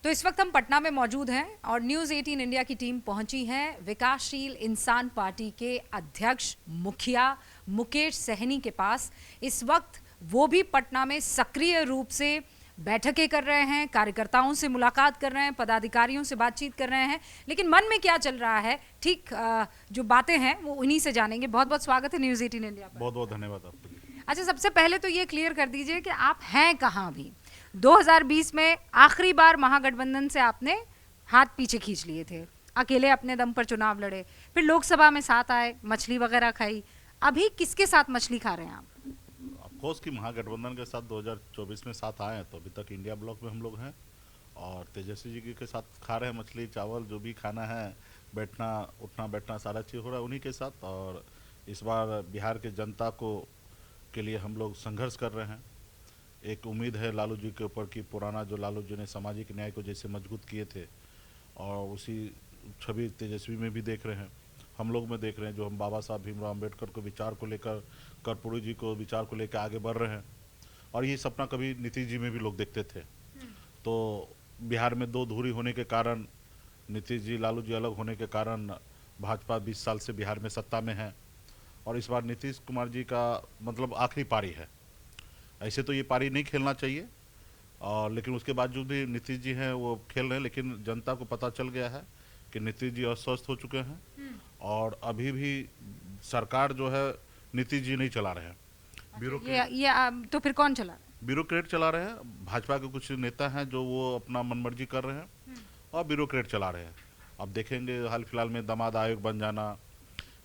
तो इस वक्त हम पटना में मौजूद हैं और न्यूज़ 18 इंडिया की टीम पहुंची है विकासशील इंसान पार्टी के अध्यक्ष मुखिया मुकेश सहनी के पास। इस वक्त वो भी पटना में सक्रिय रूप से बैठकें कर रहे हैं, कार्यकर्ताओं से मुलाकात कर रहे हैं, पदाधिकारियों से बातचीत कर रहे हैं, लेकिन मन में क्या चल रहा है, ठीक जो बातें हैं वो उन्हीं से जानेंगे। बहुत बहुत स्वागत है न्यूज़ 18 इंडिया पर। बहुत बहुत धन्यवाद आपको। अच्छा, सबसे पहले तो ये क्लियर कर दीजिए कि आप हैं कहाँ अभी। 2020 में आखिरी बार महागठबंधन से आपने हाथ पीछे खींच लिए थे, अकेले अपने दम पर चुनाव लड़े, फिर लोकसभा में साथ आए, मछली वगैरह खाई। अभी किसके साथ मछली खा रहे हैं आप? ऑफकोर्स कि महागठबंधन के साथ 2024 में साथ आए हैं, तो अभी तक इंडिया ब्लॉक में हम लोग हैं और तेजस्वी जी के साथ खा रहे हैं मछली चावल, जो भी खाना है, बैठना उठना बैठना सारा चीज़ हो रहा है उन्हीं के साथ। और इस बार बिहार के जनता को के लिए हम लोग संघर्ष कर रहे हैं। एक उम्मीद है लालू जी के ऊपर कि पुराना जो लालू जी ने सामाजिक न्याय को जैसे मजबूत किए थे, और उसी छवि तेजस्वी में भी देख रहे हैं, हम लोग में देख रहे हैं। जो हम बाबा साहब भीमराव अम्बेडकर को विचार को लेकर, कर्पूरी जी को विचार को लेकर आगे बढ़ रहे हैं, और ये सपना कभी नीतीश जी में भी लोग देखते थे। तो बिहार में दो धुरी होने के कारण, नीतीश जी लालू जी अलग होने के कारण, भाजपा 20 साल से बिहार में सत्ता में है, और इस बार नीतीश कुमार जी का मतलब आखिरी पारी है। ऐसे तो ये पारी नहीं खेलना चाहिए, और लेकिन उसके बावजूद भी नीतीश जी हैं वो खेल रहे हैं। लेकिन जनता को पता चल गया है कि नीतीश जी अस्वस्थ हो चुके हैं, और अभी भी सरकार जो है नीतीश जी नहीं चला रहे हैं। तो फिर कौन चला? ब्यूरोक्रेट चला रहे हैं। भाजपा के कुछ नेता हैं जो वो अपना मनमर्जी कर रहे हैं और ब्यूरोक्रेट चला रहे हैं। अब देखेंगे हाल फिलहाल में दामाद आयोग बन जाना,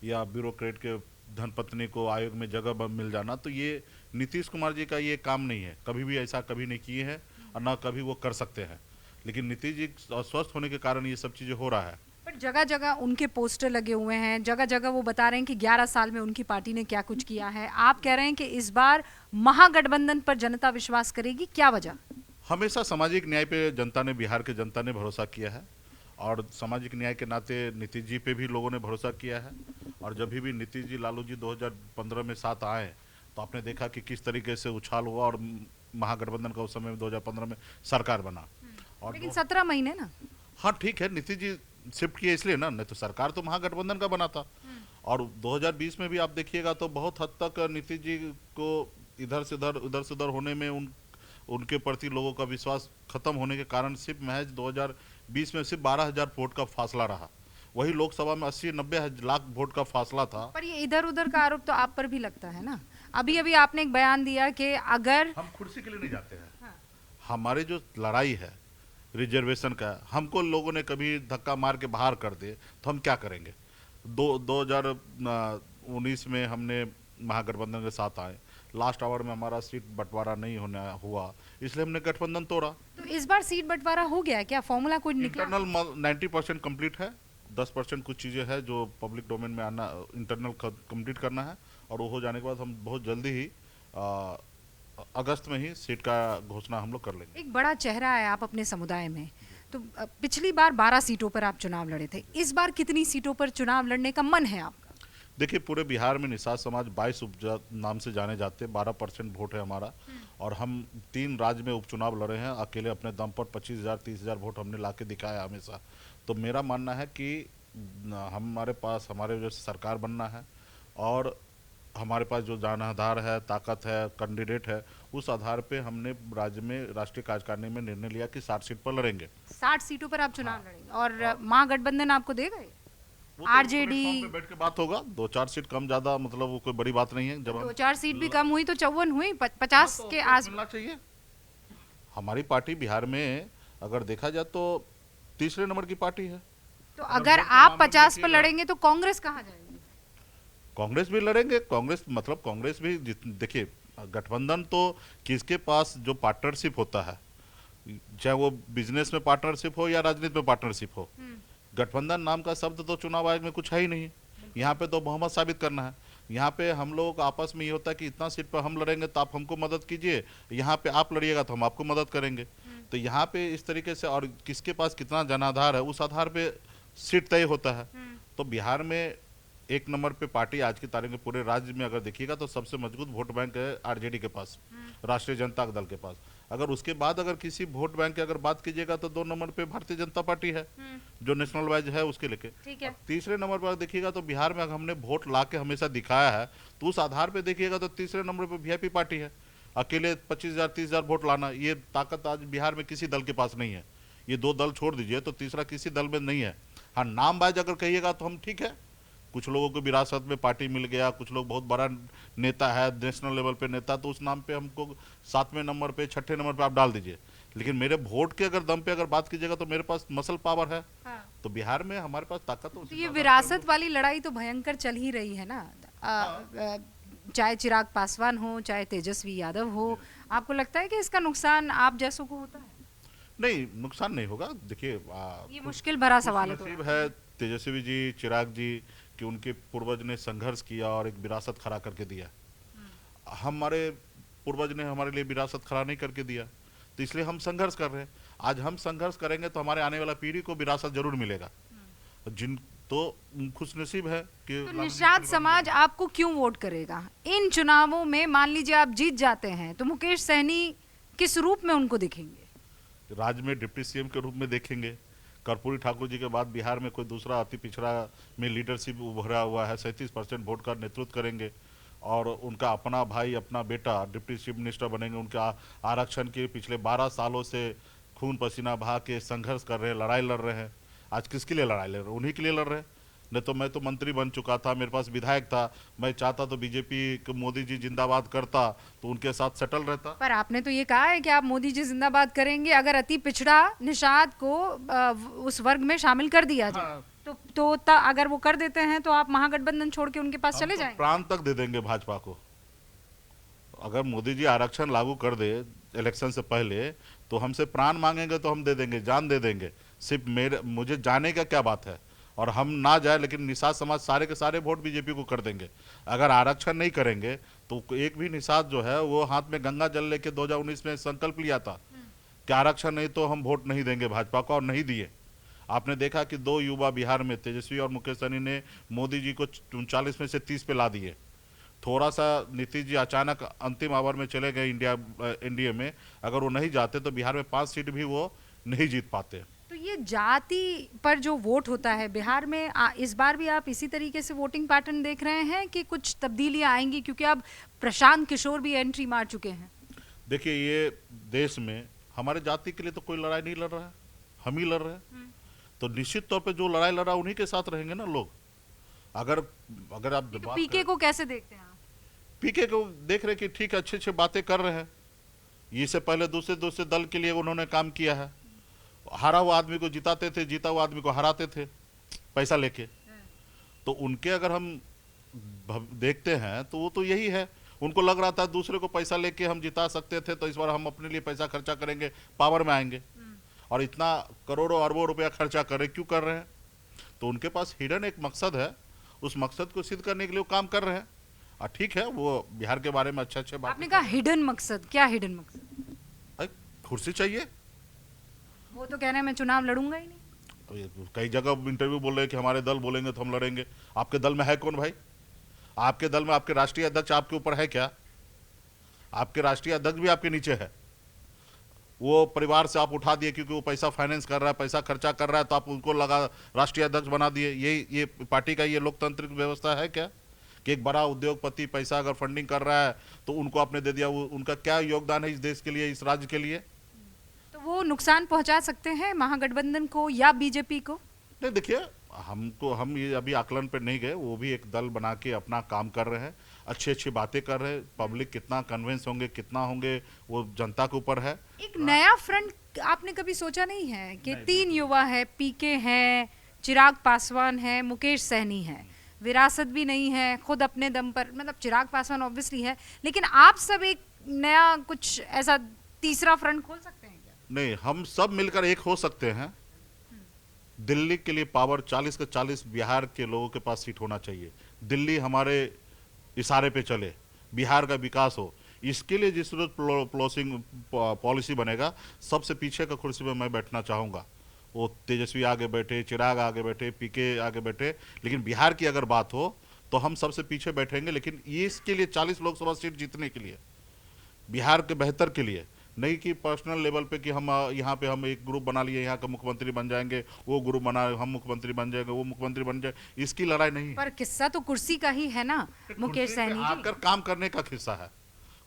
या ब्यूरोक्रेट के धनपत्नी को आयोग में जगह मिल जाना, तो ये नीतीश कुमार जी का ये काम नहीं है। कभी भी ऐसा कभी नहीं किए हैं और ना कभी वो कर सकते हैं। लेकिन नीतीश जी अस्वस्थ होने के कारण ये सब चीज़ें हो रहा है। पर जगह जगह उनके पोस्टर लगे हुए हैं, जगह जगह वो बता रहे हैं कि 11 साल में उनकी पार्टी ने क्या कुछ किया है। आप कह रहे हैं कि इस बार महागठबंधन पर जनता विश्वास करेगी, क्या वजह? हमेशा सामाजिक न्याय पे जनता ने, बिहार के जनता ने भरोसा किया है, और सामाजिक न्याय के नाते नीतीश जी पे भी लोगों ने भरोसा किया है। और जब भी नीतीश जी लालू जी 2015 में साथ आए, तो आपने देखा कि किस तरीके से उछाल हुआ, और महागठबंधन का उस समय में 2015 में सरकार बना। और लेकिन 17 महीने ना। हाँ ठीक है, नीतीश जी शिफ्ट किए इसलिए ना, नहीं तो सरकार तो महागठबंधन का बना था। और 2020 में भी आप देखिएगा तो बहुत हद तक नीतीश जी को इधर से उधर होने में, उनके प्रति लोगों का विश्वास खत्म होने के कारण सिर्फ महज 2020 में सिर्फ 12,000 वोट का फासला रहा। वही लोकसभा में 80-90 लाख वोट का फासला था। पर ये इधर उधर का आरोप तो आप पर भी लगता है ना। अभी अभी आपने एक बयान दिया कि अगर हम कुर्सी के लिए नहीं जाते हैं। हमारे जो लड़ाई है रिजर्वेशन का, हमको लोगों ने कभी धक्का मार के बाहर कर दे तो हम क्या करेंगे। 2019 में हमने महागठबंधन के साथ आए, लास्ट आवर में हमारा सीट बंटवारा नहीं होना हुआ, इसलिए हमने गठबंधन तोड़ा। तो इस बार सीट बंटवारा हो गया है क्या? फॉर्मूला कोई निकला? इंटरनल 90% कंप्लीट है, 10% कुछ चीज़ें हैं जो पब्लिक डोमेन में आना, इंटरनल कंप्लीट करना है, और वो हो जाने के बाद हम बहुत जल्दी ही अगस्त में ही सीट का घोषणा हम लोग कर लेंगे। एक बड़ा चेहरा है आप अपने समुदाय में, तो पिछली बार 12 सीटों पर आप चुनाव लड़े थे, इस बार कितनी सीटों पर चुनाव लड़ने का मन है आपका? देखिए, पूरे बिहार में निषाद समाज 22 नाम से जाने जाते हैं, 12% वोट है हमारा, और हम 3 राज्य में उपचुनाव लड़े हैं अकेले अपने दम पर। 25,000 30,000 वोट हमने लाके दिखाया हमेशा। तो मेरा मानना है कि हमारे पास, हमारे जो सरकार बनना है, और हमारे पास जो जनाधार है, ताकत है, कैंडिडेट है, उस आधार पे हमने राज्य में, राष्ट्रीय कार्यकारिणी में निर्णय लिया कि 60 सीट पर लड़ेंगे। 60 सीटों पर आप चुनाव लड़ेंगे, और महागठबंधन आपको देगा? आरजेडी पे बैठ के बात होगा, 2-4 सीट कम ज्यादा मतलब वो कोई बड़ी बात नहीं है। जब 2-4 सीट भी कम हुई तो 54 हुई, 50 के आस मिलना चाहिए। हमारी पार्टी बिहार में अगर देखा जाए तो तीसरे नंबर की पार्टी है। तो अगर आप 50 पर लड़ेंगे तो कांग्रेस कहाँ जाएगी? कांग्रेस भी लड़ेंगे। कांग्रेस मतलब कांग्रेस भी देखिए, गठबंधन तो किसके पास जो पार्टनरशिप होता है, चाहे वो बिजनेस में पार्टनरशिप हो या राजनीति में पार्टनरशिप हो, गठबंधन नाम का शब्द तो चुनाव आयोग में कुछ है ही नहीं। यहाँ पे तो बहुमत साबित करना है। यहाँ पे हम लोग आपस में ये होता है कि इतना सीट पर हम लड़ेंगे तो आप हमको मदद कीजिए, यहाँ पे आप लड़िएगा तो हम आपको मदद करेंगे। तो यहाँ पे इस तरीके से, और किसके पास कितना जनाधार है उस आधार पे सीट तय होता है। तो बिहार में 1 नंबर पे पार्टी आज की तारीख में पूरे राज्य में अगर देखिएगा तो सबसे मजबूत वोट बैंक है आरजेडी के पास, राष्ट्रीय जनता दल के पास। अगर उसके बाद अगर किसी वोट बैंक की अगर बात कीजिएगा तो 2 नंबर पे भारतीय जनता पार्टी है, जो नेशनल वाइज है उसके लेके। ठीक है। तीसरे नंबर पर देखिएगा तो बिहार में अगर हमने वोट ला के हमेशा दिखाया है, तो उस आधार पे देखिएगा तो तीसरे नंबर पे वीआईपी पार्टी है। अकेले 25,000 30,000 वोट लाना, ये ताकत आज बिहार में किसी दल के पास नहीं है। ये 2 दल छोड़ दीजिए तो तीसरा किसी दल में नहीं है। हाँ, नाम बाज अगर कहिएगा तो हम ठीक है, कुछ लोगों को विरासत में पार्टी मिल गया, कुछ लोग बहुत बड़ा नेता है नेशनल लेवल पे नेता, तो उस नाम पे हमको 7वें नंबर पे 6ठे नंबर पे आप डाल दीजिए। लेकिन मेरे वोट के अगर दम पे अगर बात कीजिएगा तो मेरे पास मसल पावर है। हाँ। तो बिहार में हमारे पास ताकत है। तो ये विरासत वाली लड़ाई तो भयंकर चल ही रही है ना, चाहे चिराग पासवान हो चाहे तेजस्वी यादव हो। आपको लगता है कि इसका नुकसान आप जैसों को होता है? नहीं, नुकसान नहीं होगा। देखिए, ये मुश्किल भरा सवाल है नसीब है तेजस्वी जी, चिराग जी, कि उनके पूर्वज ने संघर्ष किया और एक विरासत खड़ा करके दिया। हमारे पूर्वज ने हमारे लिए विरासत खड़ा नहीं करके दिया, तो इसलिए हम संघर्ष कर रहे हैं। आज हम संघर्ष करेंगे तो हमारे आने वाला पीढ़ी को विरासत जरूर मिलेगा। जिन तो खुशनसीब है कि तो निषाद समाज आपको क्यों वोट करेगा इन चुनावों में? मान लीजिए आप जीत जाते हैं तो मुकेश सहनी किस रूप में उनको दिखेंगे? राज्य में डिप्टी सीएम के रूप में देखेंगे। कर्पूरी ठाकुर जी के बाद बिहार में कोई दूसरा अति पिछड़ा में लीडरशिप उभरा हुआ है, 37% वोट का नेतृत्व करेंगे और उनका अपना भाई अपना बेटा डिप्टी चीफ मिनिस्टर बनेंगे। उनके आरक्षण के पिछले 12 सालों से खून पसीना बहा के संघर्ष कर रहे हैं, लड़ाई लड़ रहे हैं। आज किसके लिए लड़ाई लड़ रहे हैं? उन्हीं के लिए लड़ रहे हैं। नहीं तो मैं तो मंत्री बन चुका था, मेरे पास विधायक था, मैं चाहता तो बीजेपी को मोदी जी जिंदाबाद करता तो उनके साथ सेटल रहता। पर आपने तो ये कहा है कि आप मोदी जी जिंदाबाद करेंगे अगर अति पिछड़ा निषाद को उस वर्ग में शामिल कर दिया जाए। हाँ। अगर वो कर देते हैं तो आप महागठबंधन छोड़ के उनके पास चले जाएंगे? प्राण तक दे देंगे भाजपा को। अगर मोदी जी आरक्षण लागू कर दे इलेक्शन से पहले तो हमसे प्राण मांगेंगे तो हम दे देंगे, जान दे देंगे। सिर्फ मुझे जाने का क्या बात है, और हम ना जाए लेकिन निषाद समाज सारे के सारे वोट बीजेपी को कर देंगे। अगर आरक्षण नहीं करेंगे तो एक भी निषाद जो है वो हाथ में गंगा जल लेके 2019 में संकल्प लिया था कि आरक्षण नहीं तो हम वोट नहीं देंगे भाजपा को, और नहीं दिए। आपने देखा कि 2 युवा बिहार में तेजस्वी और मुकेश सहनी ने मोदी जी को 39 में से 30 पे ला दिए। थोड़ा सा नीतीश जी अचानक अंतिम आवर में चले गए एनडीए में, अगर वो नहीं जाते तो बिहार में 5 सीट भी वो नहीं जीत पाते। तो ये जाति पर जो वोट होता है बिहार में, इस बार भी आप इसी तरीके से वोटिंग पैटर्न देख रहे हैं कि कुछ तब्दीलियां आएंगी? क्योंकि अब प्रशांत किशोर भी एंट्री मार चुके हैं। देखिए, ये देश में हमारे जाति के लिए तो कोई लड़ाई नहीं लड़ रहा है, हम ही लड़ रहे हैं। तो निश्चित तौर पे जो लड़ाई लड़ रहा है उन्हीं के साथ रहेंगे ना लोग। अगर आप तो पीके को कैसे देखते हैं आप? पीके को देख रहे कि ठीक अच्छे अच्छे बातें कर रहे हैं। इससे पहले दूसरे दल के लिए उन्होंने काम किया है। हारा हुआ आदमी को जिताते थे, जीता हुआ आदमी को हराते थे पैसा लेके। तो उनके अगर हम देखते हैं तो वो तो यही है। उनको लग रहा था दूसरे को पैसा लेके हम जिता सकते थे, तो इस बार हम अपने लिए पैसा खर्चा करेंगे, पावर में आएंगे। और इतना करोड़ों अरबों रुपया खर्चा कर क्यों कर रहे हैं? तो उनके पास हिडन एक मकसद है, उस मकसद को सिद्ध करने के लिए वो काम कर रहे हैं। और ठीक है, वो बिहार के बारे में अच्छे बात। आपने कहा हिडन मकसद, क्या हिडन मकसद? कुर्सी चाहिए। वो तो कह रहे हैं मैं चुनाव लड़ूंगा ही नहीं। तो कई जगह इंटरव्यू बोल रहे हैं कि हमारे दल बोलेंगे तो हम लड़ेंगे। आपके दल में है कौन भाई? आपके दल में आपके राष्ट्रीय अध्यक्ष आपके ऊपर है क्या? आपके राष्ट्रीय अध्यक्ष भी आपके नीचे है। वो परिवार से आप उठा दिए क्योंकि वो पैसा फाइनेंस कर रहा है, पैसा खर्चा कर रहा है, तो आप उनको लगा राष्ट्रीय अध्यक्ष बना दिए। ये पार्टी का ये लोकतांत्रिक व्यवस्था है क्या कि एक बड़ा उद्योगपति पैसा अगर फंडिंग कर रहा है तो उनको आपने दे दिया? उनका क्या योगदान है इस देश के लिए, इस राज्य के लिए? तो वो नुकसान पहुंचा सकते हैं महागठबंधन को या बीजेपी को? नहीं, देखिए, हम ये अभी आकलन पे नहीं गए। वो भी एक दल बना के अपना काम कर रहे हैं, अच्छी बातें कर रहे हैं। पब्लिक कितना कन्विंस होंगे, कितना होंगे, वो जनता के ऊपर है। एक नया फ्रंट आपने कभी सोचा नहीं है कि 3 युवा है, पीके हैं, चिराग पासवान है, मुकेश सहनी है, विरासत भी नहीं है, खुद अपने दम पर, मतलब चिराग पासवान ऑब्वियसली है, लेकिन आप सब एक नया कुछ ऐसा तीसरा फ्रंट खोल सकते हैं क्या? नहीं, हम सब मिलकर एक हो सकते हैं। दिल्ली के लिए पावर 40 के 40 बिहार के लोगों के पास सीट होना चाहिए। दिल्ली हमारे इशारे पे चले, बिहार का विकास हो। इसके लिए जिस प्लॉसिंग पॉलिसी बनेगा, सबसे पीछे का कुर्सी में मैं बैठना चाहूँगा। वो तेजस्वी आगे बैठे, चिराग आगे बैठे, पीके आगे बैठे, लेकिन बिहार की अगर बात हो तो हम सबसे पीछे बैठेंगे। लेकिन ये इसके लिए 40 लोकसभा सीट जीतने के लिए, बिहार के बेहतर के लिए नहीं कि पर्सनल लेवल पे कि हम यहाँ पे हम एक ग्रुप बना लिए, यहाँ का मुख्यमंत्री बन जाएंगे, वो ग्रुप बना हम मुख्यमंत्री बन जाएंगे, वो मुख्यमंत्री बन जाए, इसकी लड़ाई नहीं है। पर किस्सा तो कुर्सी का ही है ना मुकेश कुर्सी पे सहनी जी। आकर काम करने का किस्सा है,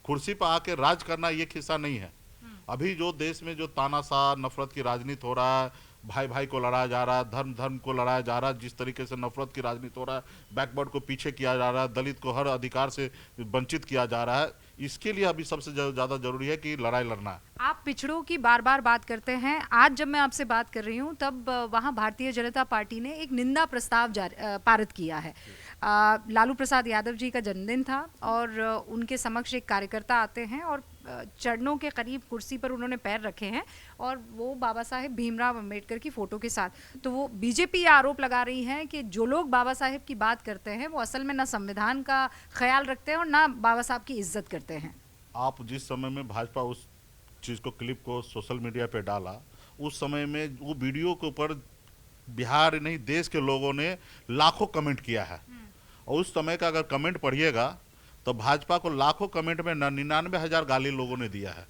कुर्सी पर आके राज करना ये किस्सा नहीं है। अभी जो देश में जो तानाशाह नफरत की राजनीति हो रहा है, भाई भाई को लड़ाया जा रहा है, धर्म धर्म को लड़ाया जा रहा है, जिस तरीके से नफरत की राजनीति हो रहा है, बैकवर्ड को पीछे किया जा रहा है, दलित को हर अधिकार से वंचित किया जा रहा है, इसके लिए अभी सबसे ज्यादा जरूरी है कि लड़ाई लड़ना है। आप पिछड़ों की बार बार बात करते हैं। आज जब मैं आपसे बात कर रही हूं तब वहां भारतीय जनता पार्टी ने एक निंदा प्रस्ताव पारित किया है। लालू प्रसाद यादव जी का जन्मदिन था और उनके समक्ष एक कार्यकर्ता आते हैं और चरणों के करीब कुर्सी पर उन्होंने पैर रखे हैं और वो बाबा साहेब भीमराव अंबेडकर की फोटो के साथ। तो वो बीजेपी आरोप लगा रही है कि जो लोग बाबा साहेब की बात करते हैं वो असल में ना संविधान का ख्याल रखते हैं और ना बाबा साहब की इज्जत करते हैं। आप जिस समय में भाजपा उस चीज को, क्लिप को सोशल मीडिया पे डाला, उस समय में वो वीडियो के ऊपर बिहार नहीं देश के लोगों ने लाखों कमेंट किया है। और उस समय का अगर कमेंट पढ़िएगा तो भाजपा को लाखों कमेंट में 99,000 गाली लोगों ने दिया है।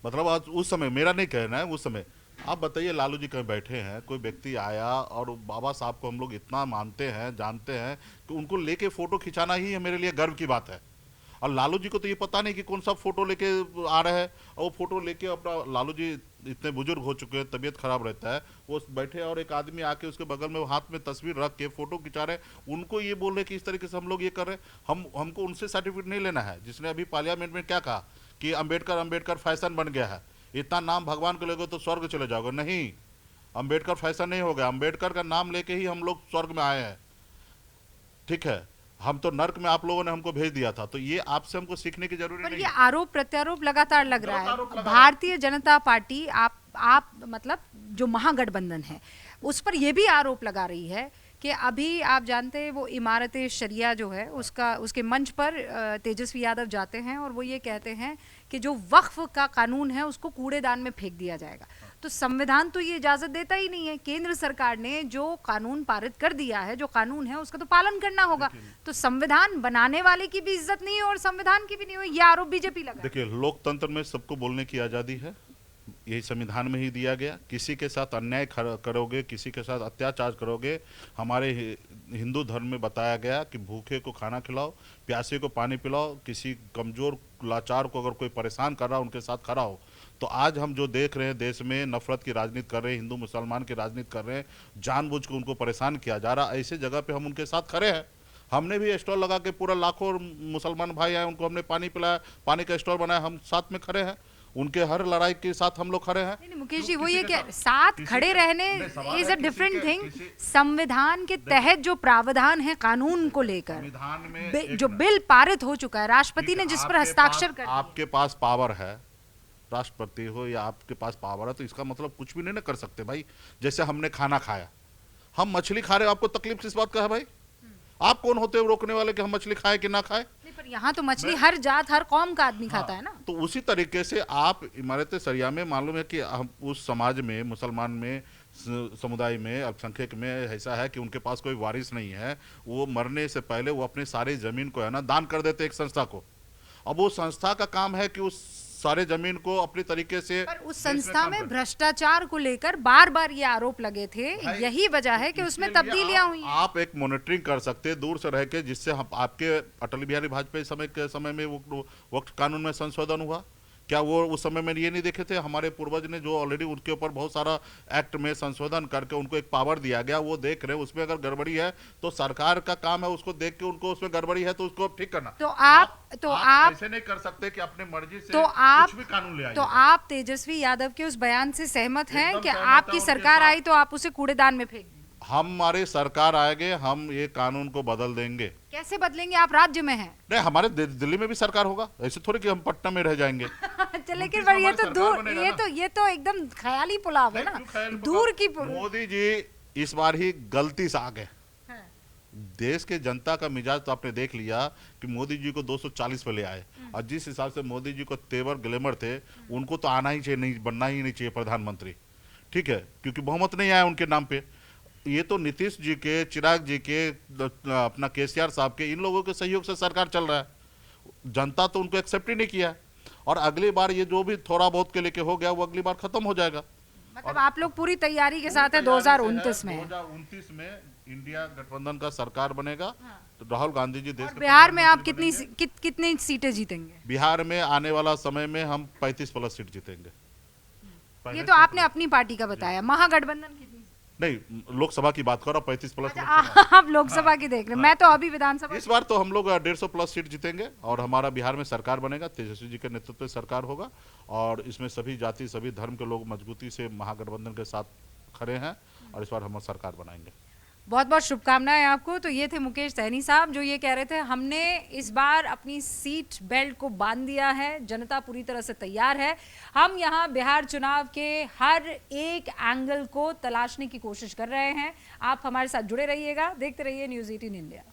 मतलब आज उस समय, मेरा नहीं कहना है, उस समय आप बताइए लालू जी कहीं बैठे हैं, कोई व्यक्ति आया और बाबा साहब को हम लोग इतना मानते हैं, जानते हैं कि उनको लेके फोटो खिंचाना ही मेरे लिए गर्व की बात है। और लालू जी को तो ये पता नहीं कि कौन सा फोटो लेके आ रहे हैं, और वो फोटो लेके अपना, लालू जी इतने बुजुर्ग हो चुके हैं, तबीयत खराब रहता है, वो बैठे और एक आदमी आके उसके बगल में हाथ में तस्वीर रख के फोटो खिंचा रहे, उनको ये बोल रहे कि इस तरीके से हम लोग ये कर रहे हैं। हमको उनसे सर्टिफिकेट नहीं लेना है। जिसने अभी पार्लियामेंट में क्या कहा कि अंबेडकर फैशन बन गया है, इतना नाम भगवान को लेगे तो स्वर्ग चले जाओगे। नहीं, अंबेडकर फैशन नहीं हो गया, अंबेडकर का नाम लेके ही हम लोग स्वर्ग में आए हैं। ठीक है, हम तो नर्क में आप लोगों ने हमको भेज दिया था, तो ये आपसे हमको सीखने की जरूरत नहीं। ये आरोप प्रत्यारोप लगातार लग रहा है। भारतीय जनता पार्टी आप मतलब जो महागठबंधन है उस पर यह भी आरोप लगा रही है कि अभी आप जानते हैं वो इमारत शरिया जो है उसके मंच पर तेजस्वी यादव जाते हैं और वो ये कहते हैं कि जो वक्फ का कानून है उसको कूड़ेदान में फेंक दिया जाएगा। तो संविधान तो ये इजाजत देता ही नहीं है। केंद्र सरकार ने जो कानून पारित कर दिया है, जो कानून है उसका तो पालन करना होगा। तो संविधान बनाने वाले की भी इज्जत नहीं है और संविधान की भी नहीं है, ये आरोप बीजेपी लगा। देखिए, लोकतंत्र में सबको बोलने की आजादी है, यही संविधान में ही दिया गया। किसी के साथ अन्याय करोगे, किसी के साथ अत्याचार करोगे, हमारे हिंदू धर्म में बताया गया कि भूखे को खाना खिलाओ, प्यासे को पानी पिलाओ, किसी कमजोर लाचार को अगर कोई परेशान कर रहा उनके साथ खड़ा हो। तो आज हम जो देख रहे हैं, देश में नफरत की राजनीति कर रहे हैं, हिंदू मुसलमान की राजनीति कर रहे हैं, जानबूझ के उनको परेशान किया जा रहा है, ऐसे जगह पे हम उनके साथ खड़े हैं। हमने भी स्टॉल लगा के, पूरा लाखों मुसलमान भाई आए, उनको हमने पानी पिलाया, पानी का स्टॉल बनाया, हम साथ में खड़े हैं, उनके हर लड़ाई के साथ हम लोग खड़े हैं। नहीं मुकेश जी, वो ये क्या साथ खड़े रहने इज अ डिफरेंट थिंग। संविधान के तहत जो प्रावधान है कानून को लेकर, संविधान में जो बिल पारित हो चुका है, राष्ट्रपति ने जिस पर हस्ताक्षर कर, आपके पास पावर है, राष्ट्रपति हो या आपके पास पावर है, तो इसका मतलब कुछ भी नहीं ना कर सकते भाई। जैसे हमने खाना खाया, हम मछली खा रहे हो, आपको तकलीफ किस बात का है भाई? आप कौन होते हो रोकने वाले कि हम मछली खाए कि ना खाए? नहीं, पर यहाँ तो मछली हर जात हर कौम का आदमी खाता है ना। तो उसी तरीके से आप इमारत शरिया में मालूम है कि हम उस समाज में, मुसलमान में, समुदाय में, अल्पसंख्यक में ऐसा है कि उनके पास कोई वारिस नहीं है। वो मरने से पहले वो अपने सारे जमीन को है ना दान कर देते एक संस्था को। अब वो संस्था का काम है कि उस सारे जमीन को अपनी तरीके से, पर उस संस्था में भ्रष्टाचार को लेकर बार बार ये आरोप लगे थे, यही वजह है कि उसमें तब्दीलियां हुई। आप एक मॉनिटरिंग कर सकते हैं दूर से रह के, जिससे हम आपके अटल बिहारी वाजपेयी के समय में वो वक्त कानून में संशोधन हुआ। क्या वो उस समय में ये नहीं देखे थे? हमारे पूर्वज ने जो ऑलरेडी उनके ऊपर बहुत सारा एक्ट में संशोधन करके उनको एक पावर दिया गया, वो देख रहे हैं उसमें अगर गड़बड़ी है तो सरकार का काम है उसको देख के, उनको उसमें गड़बड़ी है तो उसको ठीक करना। तो आप ऐसे नहीं कर सकते कि अपने मर्जी से कुछ भी कानून ले आइए। तो आप तेजस्वी यादव के उस बयान से सहमत हैं कि आपकी सरकार आई तो आप उसे कूड़ेदान में फेंक दें? हमारी सरकार आएंगे, हम ये कानून को बदल देंगे। कैसे बदलेंगे? आप राज्य में हैं। नहीं, हमारे दिल्ली में भी सरकार होगा, ऐसे थोड़ी कि हम पटना में रह जाएंगे। लेकिन पर ये तो दूर, ये तो एकदम ख्याली पुलाव है ना, दूर की। मोदी जी इस बार ही गलती से आ गए। देश के जनता का मिजाज तो आपने देख लिया कि मोदी जी को 240 पे ले आए, और जिस हिसाब से मोदी जी को तेवर ग्लैमर थे, उनको तो आना ही चाहिए, नहीं बनना ही नहीं चाहिए प्रधानमंत्री। ठीक है, क्योंकि बहुमत नहीं आया उनके नाम पे। ये तो नीतीश जी के, चिराग जी के, अपना केसीआर साहब के, इन लोगों के सहयोग से सरकार चल रहा है। जनता तो उनको एक्सेप्ट ही नहीं किया। और अगली बार ये जो भी थोड़ा बहुत के लेके हो गया वो अगली बार खत्म हो जाएगा। मतलब आप लोग पूरी तैयारी के साथ है 2029 में। 2029 में इंडिया गठबंधन का सरकार बनेगा। तो राहुल गांधी जी देश और के बिहार में आप प्रधानमंत्री बनेंगे। कितनी सीटें जीतेंगे? बिहार में आने वाला समय में हम 35 प्लस सीट जीतेंगे। ये तो आपने अपनी पार्टी का बताया, महागठबंधन कितनी? नहीं, लोकसभा की बात करो, 35 प्लस। अच्छा, आप लोकसभा की देख रहे हैं, मैं तो अभी विधानसभा। इस बार तो हम लोग 150 प्लस सीट जीतेंगे और हमारा बिहार में सरकार बनेगा, तेजस्वी जी के नेतृत्व में सरकार होगा और इसमें सभी जाति सभी धर्म के लोग मजबूती से महागठबंधन के साथ खड़े हैं और इस बार हम सरकार बनाएंगे। बहुत बहुत शुभकामनाएं आपको। तो ये थे मुकेश सहनी साहब जो ये कह रहे थे, हमने इस बार अपनी सीट बेल्ट को बांध दिया है, जनता पूरी तरह से तैयार है। हम यहाँ बिहार चुनाव के हर एक एंगल को तलाशने की कोशिश कर रहे हैं। आप हमारे साथ जुड़े रहिएगा, देखते रहिए न्यूज़ 18 इंडिया।